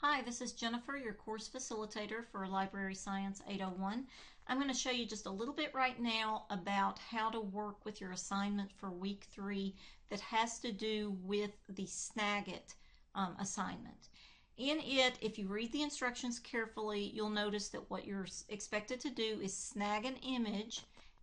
Hi, this is Jennifer, your course facilitator for Library Science 801. I'm going to show you just a little bit right now about how to work with your assignment for week 3 that has to do with the Snagit assignment. In it, if you read the instructions carefully, you'll notice that what you're expected to do is snag an image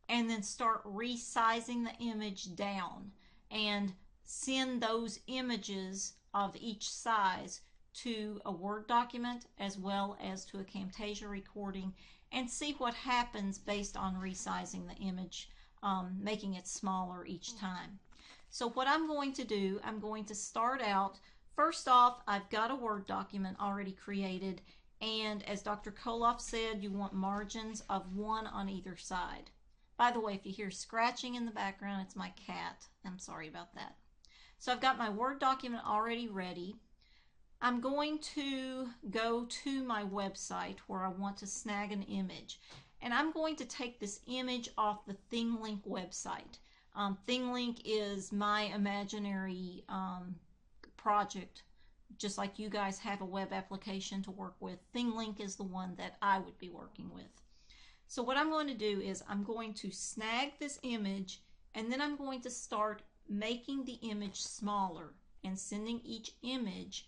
and then start resizing the image down and send those images of each size to a Word document as well as to a Camtasia recording and see what happens based on resizing the image, making it smaller each time. So what I'm going to do, I'm going to start out, first off, I've got a Word document already created, and as Dr. Koloff said, you want margins of 1 on either side. By the way, if you hear scratching in the background, it's my cat. I'm sorry about that. So I've got my Word document already ready. I'm going to go to my website where I want to snag an image, and I'm going to take this image off the ThingLink website. ThingLink is my imaginary project. Just like you guys have a web application to work with, ThingLink is the one that I would be working with. So what I'm going to do is I'm going to snag this image, and then I'm going to start making the image smaller and sending each image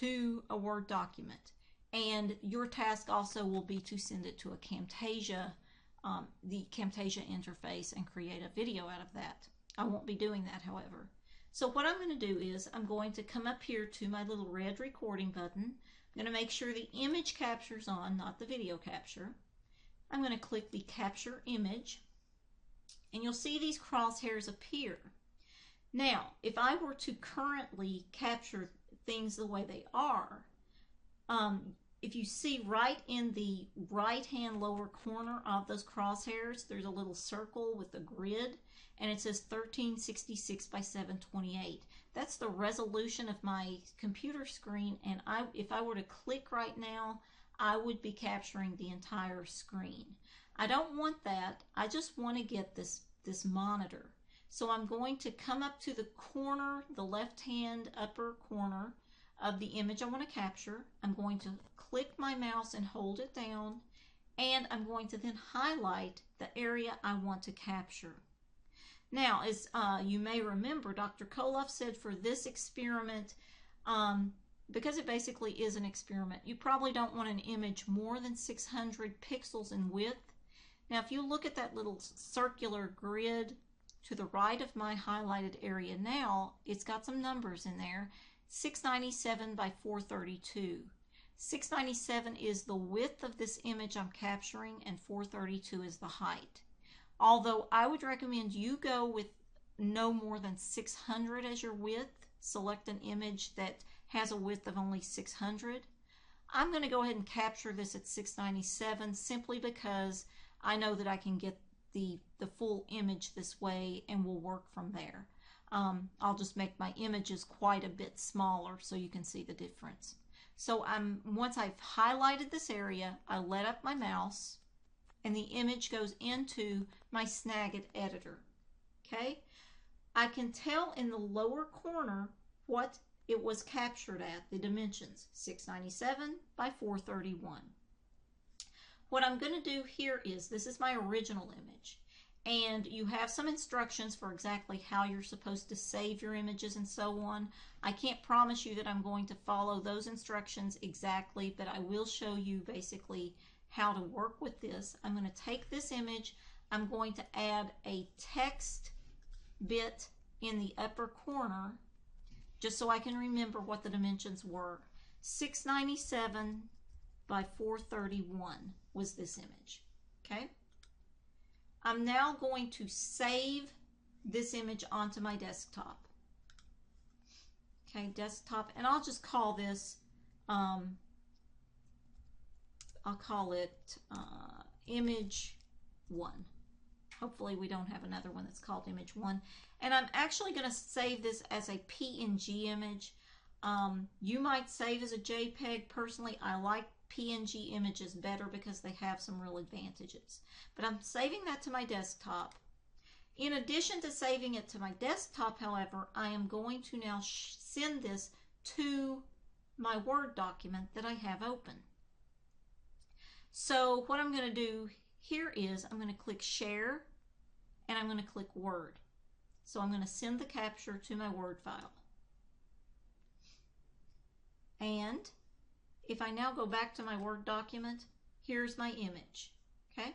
to a Word document. And your task also will be to send it to a Camtasia, the Camtasia interface, and create a video out of that. I won't be doing that, however. So what I'm going to do is I'm going to come up here to my little red recording button. I'm going to make sure the image capture's on, not the video capture. I'm going to click the capture image, and you'll see these crosshairs appear. Now, if I were to currently capture things the way they are, if you see right in the right hand lower corner of those crosshairs, there's a little circle with a grid, and it says 1366 by 728. That's the resolution of my computer screen, and if I were to click right now, I would be capturing the entire screen. I don't want that. I just want to get this monitor. So I'm going to come up to the corner, the left-hand upper corner of the image I want to capture. I'm going to click my mouse and hold it down, and I'm going to then highlight the area I want to capture. Now, as you may remember, Dr. Koloff said for this experiment, because it basically is an experiment, you probably don't want an image more than 600 pixels in width. Now, if you look at that little circular grid to the right of my highlighted area now, it's got some numbers in there. 697 by 432. 697 is the width of this image I'm capturing, and 432 is the height. Although I would recommend you go with no more than 600 as your width. Select an image that has a width of only 600. I'm going to go ahead and capture this at 697 simply because I know that I can get the full image this way and we'll work from there. I'll just make my images quite a bit smaller so you can see the difference. So once I've highlighted this area, I let up my mouse and the image goes into my Snagit editor. Okay? I can tell in the lower corner what it was captured at, the dimensions, 697 by 431. What I'm going to do here is, this is my original image, and you have some instructions for exactly how you're supposed to save your images and so on. I can't promise you that I'm going to follow those instructions exactly, but I will show you basically how to work with this. I'm going to take this image, I'm going to add a text bit in the upper corner just so I can remember what the dimensions were. 697 by 431 was this image. Okay? I'm now going to save this image onto my desktop. Okay, desktop, and I'll just call this, I'll call it image 1. Hopefully we don't have another one that's called image 1. And I'm actually going to save this as a PNG image. You might save as a JPEG. Personally, I like PNG images better because they have some real advantages. But I'm saving that to my desktop. In addition to saving it to my desktop, however, I am going to now send this to my Word document that I have open. So what I'm going to do here is I'm going to click Share and I'm going to click Word. So I'm going to send the capture to my Word file. And if I now go back to my Word document, here's my image. Okay?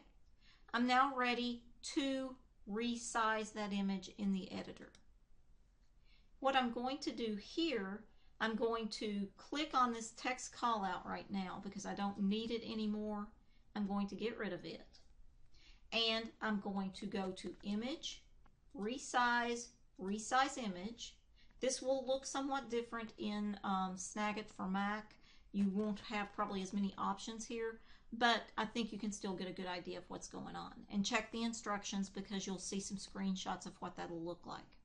I'm now ready to resize that image in the editor. What I'm going to do here, I'm going to click on this text callout right now because I don't need it anymore. I'm going to get rid of it. And I'm going to go to Image, Resize, Resize Image. This will look somewhat different in Snagit for Mac. You won't have probably as many options here, but I think you can still get a good idea of what's going on. And check the instructions because you'll see some screenshots of what that'll look like.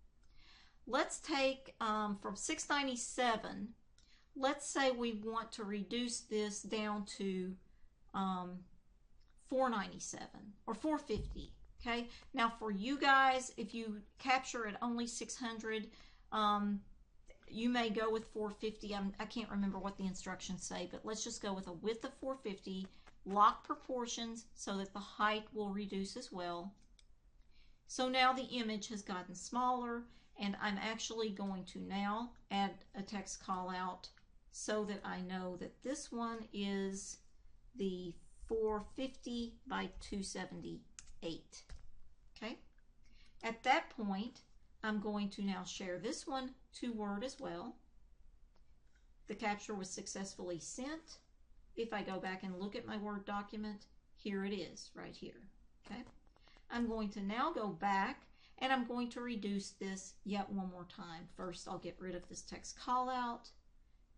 Let's take from 697, let's say we want to reduce this down to 497 or 450. Okay, now for you guys, if you capture at only 600, you may go with 450. I can't remember what the instructions say, but let's just go with a width of 450, lock proportions so that the height will reduce as well. So now the image has gotten smaller, and I'm actually going to now add a text call out so that I know that this one is the 450 by 278. Okay. At that point, I'm going to now share this one to Word as well. The capture was successfully sent. If I go back and look at my Word document, here it is right here. Okay. I'm going to now go back and I'm going to reduce this yet one more time. First, I'll get rid of this text callout.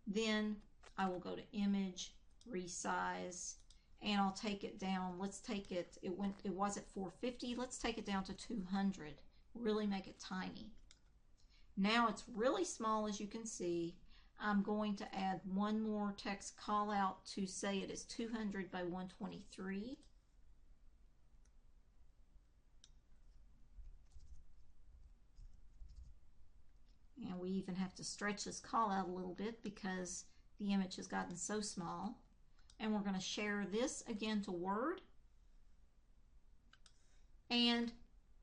Then I will go to Image, Resize, and I'll take it down. Let's take it, it was at 450. Let's take it down to 200. Really make it tiny. Now it's really small, as you can see. I'm going to add one more text callout to say it is 200 by 123. And we even have to stretch this call out a little bit because the image has gotten so small. And we're going to share this again to Word. And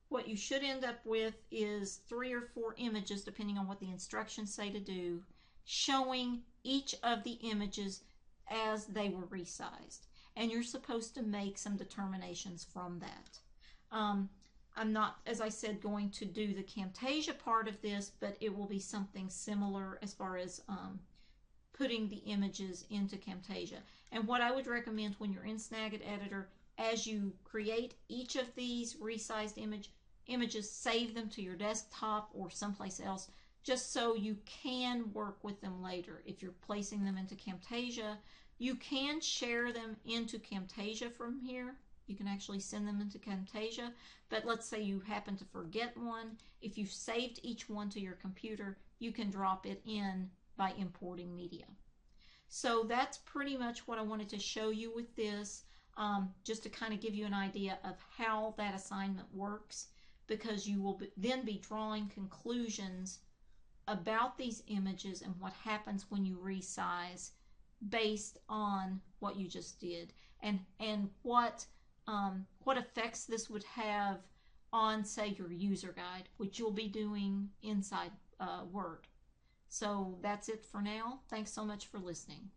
what you should end up with is 3 or 4 images, depending on what the instructions say to do, showing each of the images as they were resized. And you're supposed to make some determinations from that. I'm not, as I said, going to do the Camtasia part of this, but it will be something similar as far as putting the images into Camtasia. And what I would recommend when you're in Snagit Editor, as you create each of these resized images, save them to your desktop or someplace else, just so you can work with them later. If you're placing them into Camtasia, you can share them into Camtasia from here. You can actually send them into Camtasia, but let's say you happen to forget one. If you've saved each one to your computer, you can drop it in by importing media. So that's pretty much what I wanted to show you with this, just to kind of give you an idea of how that assignment works, because you will then be drawing conclusions about these images and what happens when you resize based on what you just did, and what effects this would have on, say, your user guide, which you'll be doing inside Word. So that's it for now. Thanks so much for listening.